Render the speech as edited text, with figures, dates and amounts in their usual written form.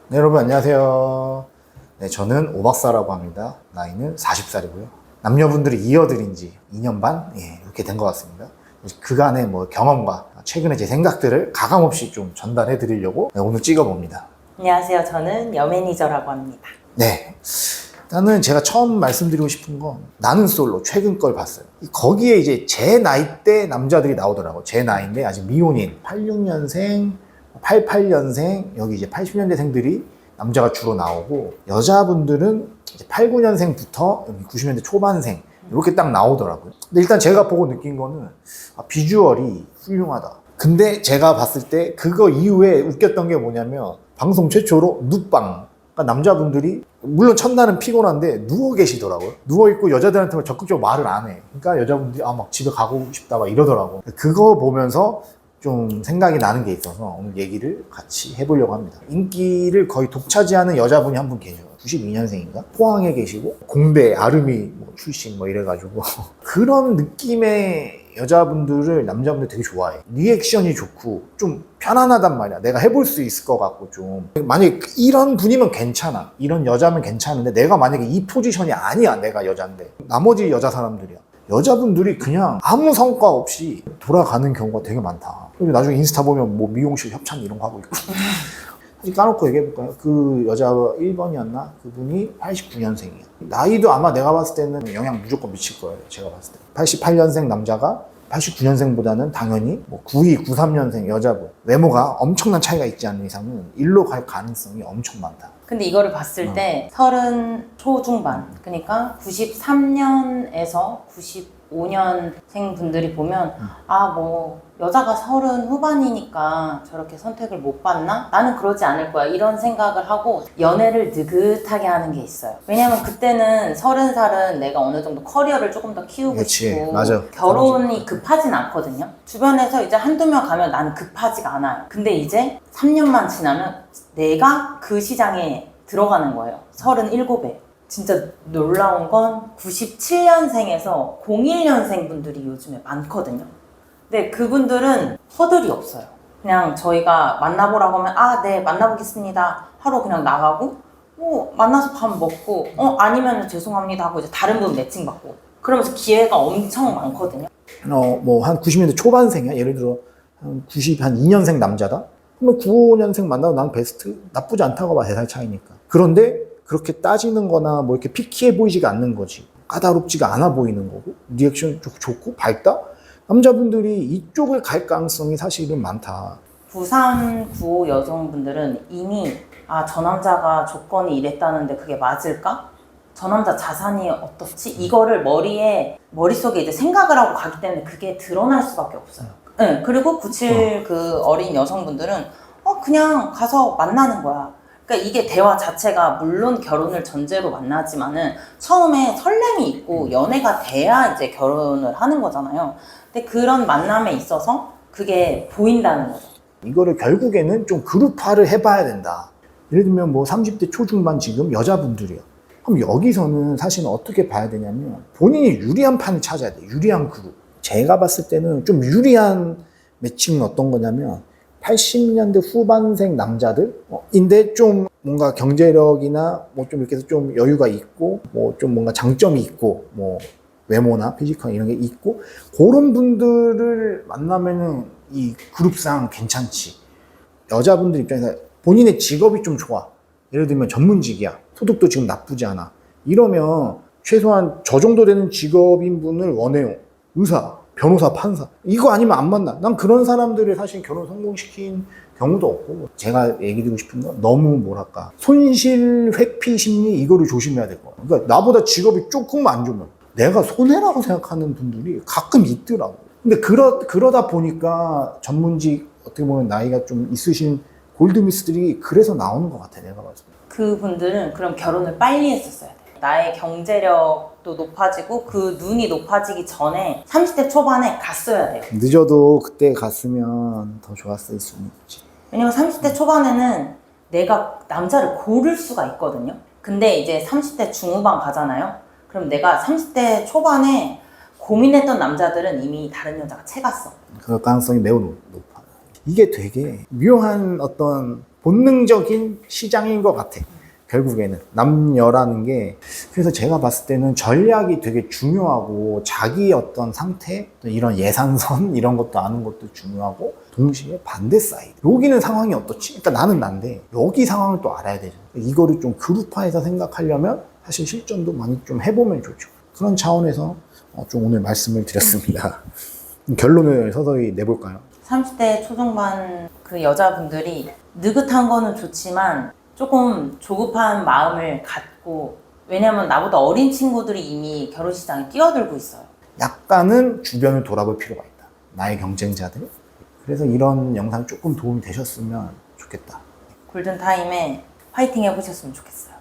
네, 여러분 안녕하세요. 네, 저는 오박사라고 합니다. 나이는 40살이고요. 남녀분들이 이어드린 지 2년 반? 이렇게 된 것 같습니다. 그간의 경험과 최근의 제 생각들을 가감없이 좀 전달해 드리려고 오늘 찍어봅니다. 안녕하세요. 저는 여매니저라고 합니다. 네. 일단은 제가 처음 말씀드리고 싶은 건 나는 솔로 최근 걸 봤어요. 거기에 이제 제 나이대 남자들이 나오더라고요. 제 나이인데 아직 미혼인 86년생, 88년생, 여기 이제 80년대생들이 남자가 주로 나오고 여자분들은 이제 89년생부터 90년대 초반생 이렇게 딱 나오더라고요. 근데 일단 제가 보고 느낀 거는 비주얼이 훌륭하다. 근데 제가 봤을 때 그거 이후에 웃겼던 게 뭐냐면 방송 최초로 눕방. 그러니까 남자분들이 물론 첫날은 피곤한데 누워 계시더라고요. 누워 있고 여자들한테 적극적으로 말을 안 해. 그러니까 여자분들이 막 집에 가고 싶다 막 이러더라고. 그거 보면서 좀 생각이 나는 게 있어서 오늘 얘기를 같이 해보려고 합니다. 인기를 거의 독차지하는 여자분이 한 분 계셔요. 92년생인가? 포항에 계시고 공대 아르미 출신 이래가지고 그런 느낌의 여자분들을 남자분들 되게 좋아해. 리액션이 좋고 좀 편안하단 말이야. 내가 해볼 수 있을 것 같고 좀 만약에 이런 분이면 괜찮아. 이런 여자면 괜찮은데 내가 만약에 이 포지션이 아니야. 내가 여잔데 나머지 여자 사람들이야. 여자분들이 그냥 아무 성과 없이 돌아가는 경우가 되게 많다. 그리고 나중에 인스타 보면 미용실 협찬 이런 거 하고 있고. 사실 까놓고 얘기해볼까요? 그 여자 1번이었나? 그분이 89년생이에요. 나이도 아마 내가 봤을 때는 영향 무조건 미칠 거예요. 제가 봤을 때. 88년생 남자가 89년생보다는 당연히 92, 93년생 여자분. 외모가 엄청난 차이가 있지 않는 이상은 일로 갈 가능성이 엄청 많다. 근데 이거를 봤을 때 30 초중반, 그러니까 93년에서 95년생 분들이 보면 여자가 30 후반이니까 저렇게 선택을 못 받나? 나는 그러지 않을 거야. 이런 생각을 하고 연애를 느긋하게 하는 게 있어요. 왜냐면 그때는 30살은 내가 어느 정도 커리어를 조금 더 키우고 그치, 싶고 맞아. 결혼이 급하진 않거든요. 주변에서 이제 한두 명 가면 나는 급하지가 않아요. 근데 이제 3년만 지나면 내가 그 시장에 들어가는 거예요. 37에. 진짜 놀라운 건 97년생에서 01년생 분들이 요즘에 많거든요. 근데 그분들은 허들이 없어요. 그냥 저희가 만나보라고 하면 네 만나보겠습니다 하러 그냥 나가고 만나서 밥 먹고 아니면 죄송합니다 하고 이제 다른 분 매칭 받고 그러면서 기회가 엄청 많거든요. 한 90년대 초반생이야. 예를 들어 한 92년생 남자다. 그러면 95년생 만나도 난 베스트 나쁘지 않다고 봐. 3살 차이니까. 그런데 그렇게 따지는 거나 이렇게 피키해 보이지가 않는 거지. 까다롭지가 않아 보이는 거고 리액션 좋고 밝다? 남자분들이 이쪽을 갈 가능성이 사실은 많다. 93, 95 여성분들은 이미 저 남자가 조건이 이랬다는데 그게 맞을까? 저 남자 자산이 어떻지? 이거를 머릿속에 이제 생각을 하고 가기 때문에 그게 드러날 수밖에 없어요. 네, 그리고 97 그 어린 여성분들은 그냥 가서 만나는 거야. 그러니까 이게 대화 자체가 물론 결혼을 전제로 만나지만은 처음에 설렘이 있고 연애가 돼야 이제 결혼을 하는 거잖아요. 근데 그런 만남에 있어서 그게 보인다는 거죠. 이거를 결국에는 좀 그룹화를 해봐야 된다. 예를 들면 30대 초중반 지금 여자분들이요. 그럼 여기서는 사실은 어떻게 봐야 되냐면 본인이 유리한 판을 찾아야 돼. 유리한 그룹. 제가 봤을 때는 좀 유리한 매칭은 어떤 거냐면 80년대 후반생 남자들인데 좀 뭔가 경제력이나 좀 이렇게 해서 좀 여유가 있고 좀 뭔가 장점이 있고 외모나 피지컬 이런 게 있고 그런 분들을 만나면은 이 그룹상 괜찮지. 여자분들 입장에서 본인의 직업이 좀 좋아. 예를 들면 전문직이야. 소득도 지금 나쁘지 않아. 이러면 최소한 저 정도 되는 직업인 분을 원해요. 의사, 변호사, 판사. 이거 아니면 안 만나. 난 그런 사람들을 사실 결혼 성공시킨 경우도 없고. 제가 얘기 드리고 싶은 건 너무 손실 회피 심리 이거를 조심해야 될 거야. 그러니까 나보다 직업이 조금 안 좋으면 내가 손해라고 생각하는 분들이 가끔 있더라고. 근데 그러다 보니까 전문직 어떻게 보면 나이가 좀 있으신 골드미스들이 그래서 나오는 것 같아, 내가 봤을 때. 그분들은 그럼 결혼을 빨리 했었어야 돼. 나의 경제력도 높아지고 그 눈이 높아지기 전에 30대 초반에 갔어야 돼요. 늦어도 그때 갔으면 더 좋았을 수는 있지. 왜냐면 30대 초반에는 내가 남자를 고를 수가 있거든요. 근데 이제 30대 중후반 가잖아요. 그럼 내가 30대 초반에 고민했던 남자들은 이미 다른 여자가 채갔어. 그 가능성이 매우 높아. 이게 되게 묘한 어떤 본능적인 시장인 것 같아. 결국에는 남녀라는 게. 그래서 제가 봤을 때는 전략이 되게 중요하고 자기 어떤 상태, 또 이런 예산선 이런 것도 아는 것도 중요하고, 동시에 반대 사이드 여기는 상황이 어떻지? 일단 나는 난데 여기 상황을 또 알아야 되죠. 이거를 좀 그룹화해서 생각하려면 사실 실전도 많이 좀 해보면 좋죠. 그런 차원에서 좀 오늘 말씀을 드렸습니다. 결론을 서서히 내볼까요? 30대 초중반 그 여자분들이 느긋한 거는 좋지만 조금 조급한 마음을 갖고, 왜냐면 나보다 어린 친구들이 이미 결혼시장에 뛰어들고 있어요. 약간은 주변을 돌아볼 필요가 있다. 나의 경쟁자들. 그래서 이런 영상 조금 도움이 되셨으면 좋겠다. 골든타임에 파이팅 해보셨으면 좋겠어요.